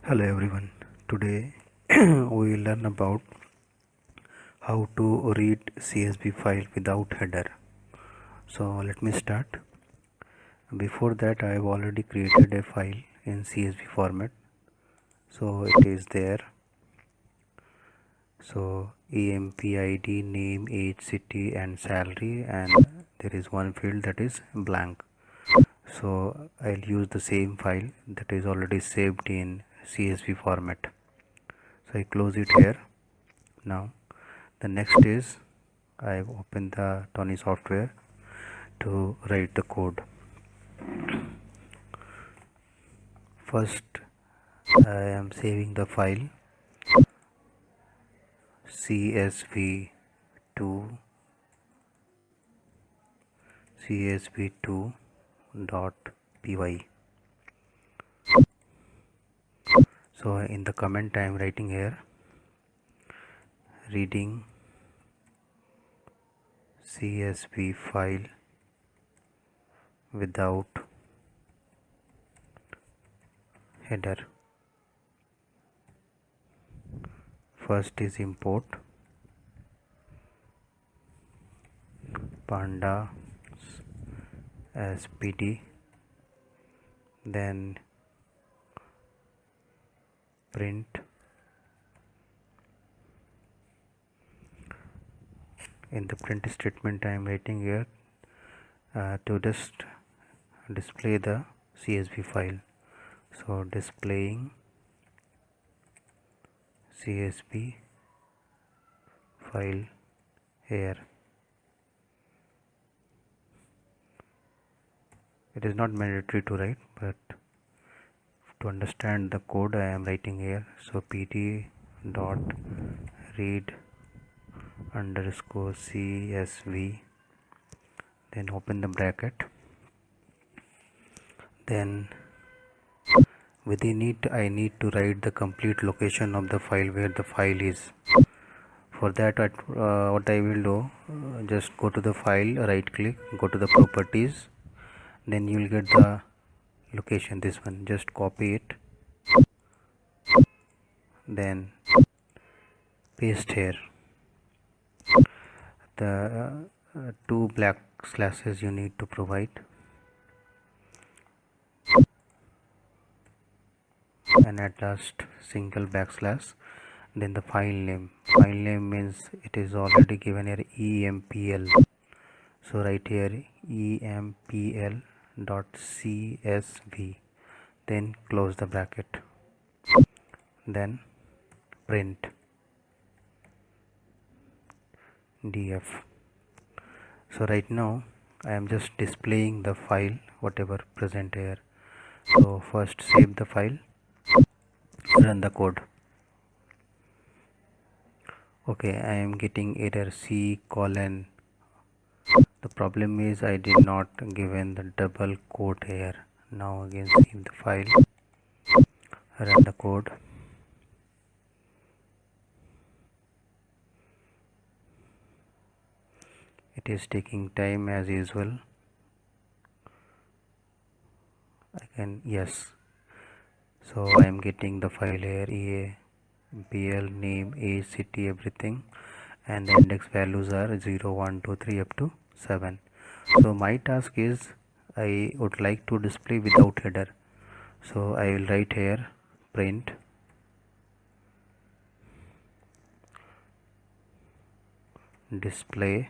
Hello everyone. Today we will learn about how to read CSV file without header. So let me start. Before that I have already created a file in CSV format. So it is there. So EMPID, name, age, city and salary, and there is one field that is blank. So I'll use the same file that is already saved in CSV format. So I close it here. Now the next is I have opened the Tony software to write the code. First I am saving the file csv2.py. So in the comment I am writing here reading CSV file without header. First is import panda spd, then print in the print statement I am writing here to just display the CSV file. So displaying CSV file here. It is not mandatory to write, but to understand the code I am writing here. So pd dot read underscore CSV, then open the bracket, then within it I need to write the complete location of the file where the file is. For that what I will do, just go to the file, right click, go to the properties, then you will get the location, this one, just copy it, then paste here. The two black slashes you need to provide, and at last single backslash, then the file name. File name means it is already given here EMPL, so write here EMPL dot CSV, then close the bracket, then print df. So right now I am just displaying the file whatever present here. So first save the file, run the code. Okay, I am getting error C colon. The problem is I did not given the double quote here. Now again save the file, run the code. It is taking time as usual. Yes, so I am getting the file here, EAPL, name, age, city, everything, and the index values are 0, 1, 2, 3 up to 7. So my task is I would like to display without header. So I will write here print display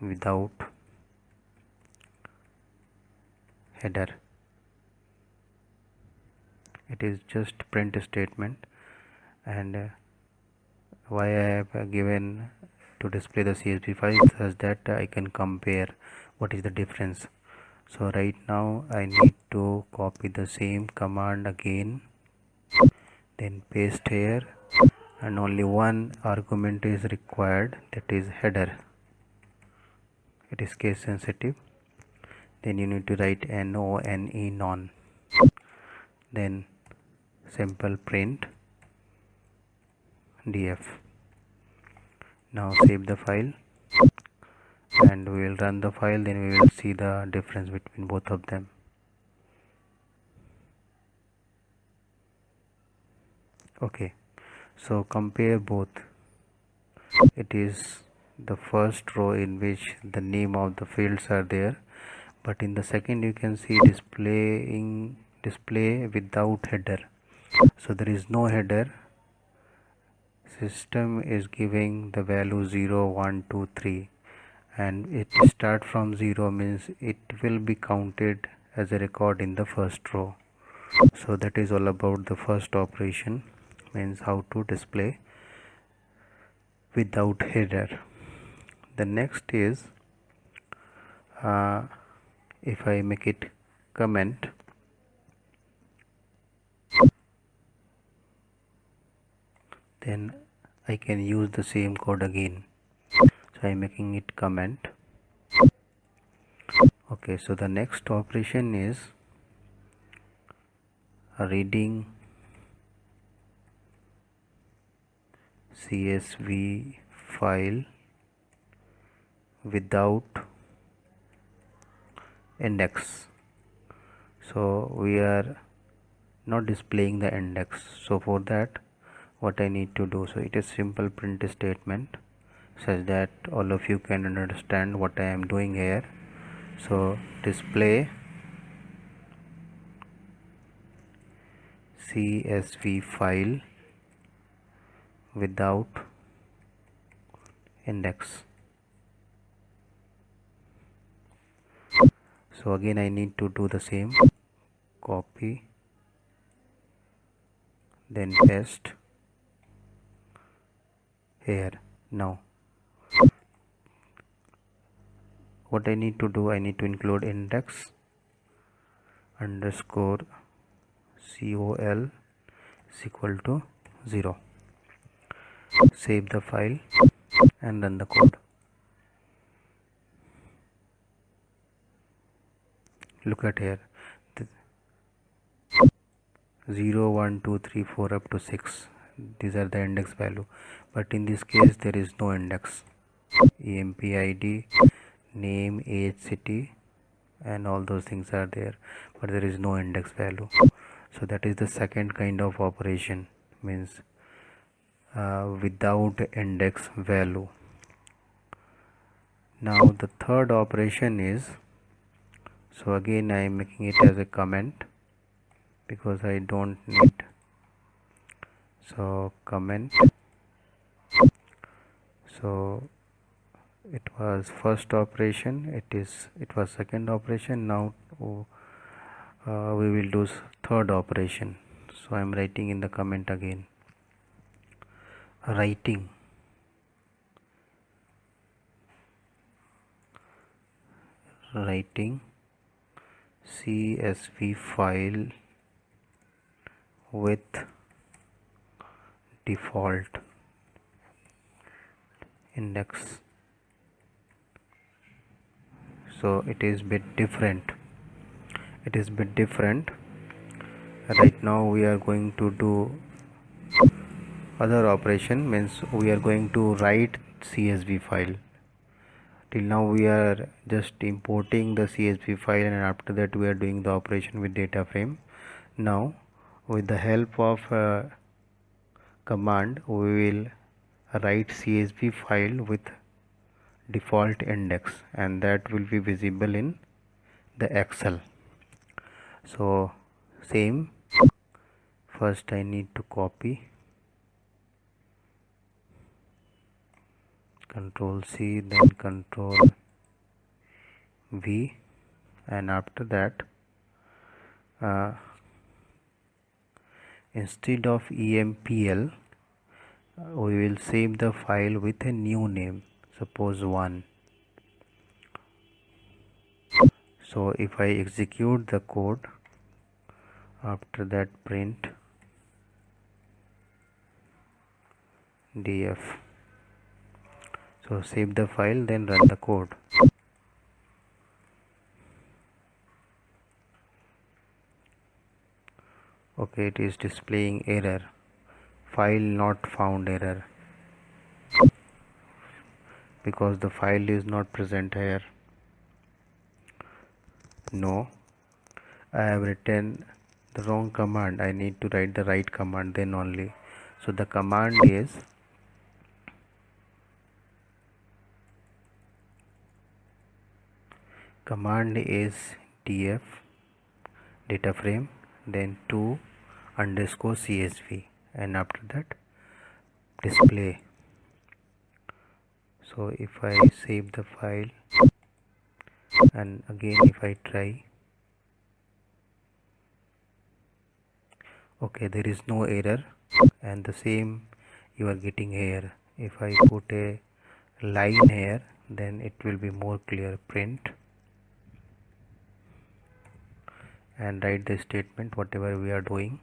without header. It is just print statement, and why I have given to display the CSV file such that I can compare what is the difference. So right now I need to copy the same command again, then paste here, and only one argument is required, that is header. It is case sensitive. Then you need to write NONE, non, then simple print df. Now save the file and we will run the file, then we will see the difference between both of them. Okay, so compare both. It is the first row in which the name of the fields are there, but in the second you can see display without header. So there is no header. System is giving the value 0, 1, 2, 3, and it start from 0 means it will be counted as a record in the first row. So that is all about the first operation, means how to display without header. The next is if I make it comment, then I can use the same code again. So I'm making it comment. Okay, so the next operation is reading CSV file without index. So we are not displaying the index. So for that, what I need to do, so it is simple print statement such that all of you can understand what I am doing here. So display CSV file without index. So again I need to do the same, copy, then paste here. Now what I need to do, I need to include index underscore col is equal to 0. Save the file and run the code. Look at here, 0, 1, 2, 3, 4 up to 6, these are the index value, but in this case there is no index. EMPID, name, age, city, and all those things are there, but there is no index value. So that is the second kind of operation, means without index value. Now the third operation is, so again I am making it as a comment because I don't need. So comment, so it was first operation, it was second operation. Now we will do third operation. So I am writing in the comment again, writing CSV file with default index. So it is bit different. Right now we are going to do other operation, means we are going to write CSV file. Till now we are just importing the CSV file, and after that we are doing the operation with DataFrame. Now with the help of command we will write CSV file with default index, and that will be visible in the Excel. So same, first I need to copy, Control C, then Control V, and after that instead of EMPL we will save the file with a new name, suppose 1. So if I execute the code, after that print df, so save the file, then run the code. Okay, it is displaying error, file not found error, because the file is not present here. No, I have written the wrong command, I need to write the right command, then only. So the command is df DataFrame, then 2 underscore CSV, and after that display. So if I save the file and again if I try, okay, there is no error, and the same you are getting here. If I put a line here, then it will be more clear. Print and write the statement whatever we are doing.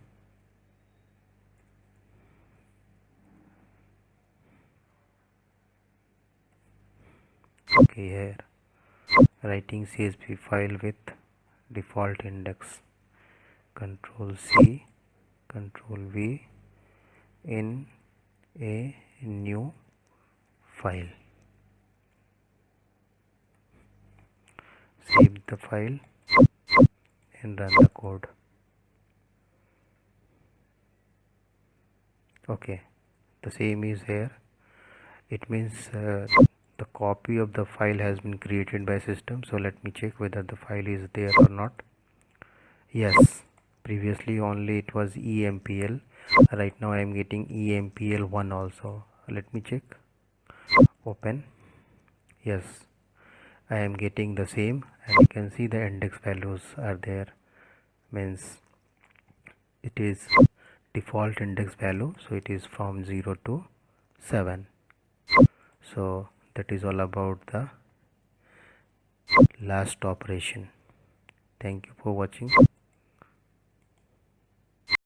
Okay, here writing CSV file with default index, Control C, Control V in a new file. Save the file and run the code. Okay, the same is here. It means the copy of the file has been created by system. So let me check whether the file is there or not. Yes, previously only it was EMPL. Right now I am getting EMPL1 also. Let me check. Open. Yes, I am getting the same, and you can see the index values are there. Means it is default index value, so it is from 0 to 7. So that is all about the last operation. Thank you for watching.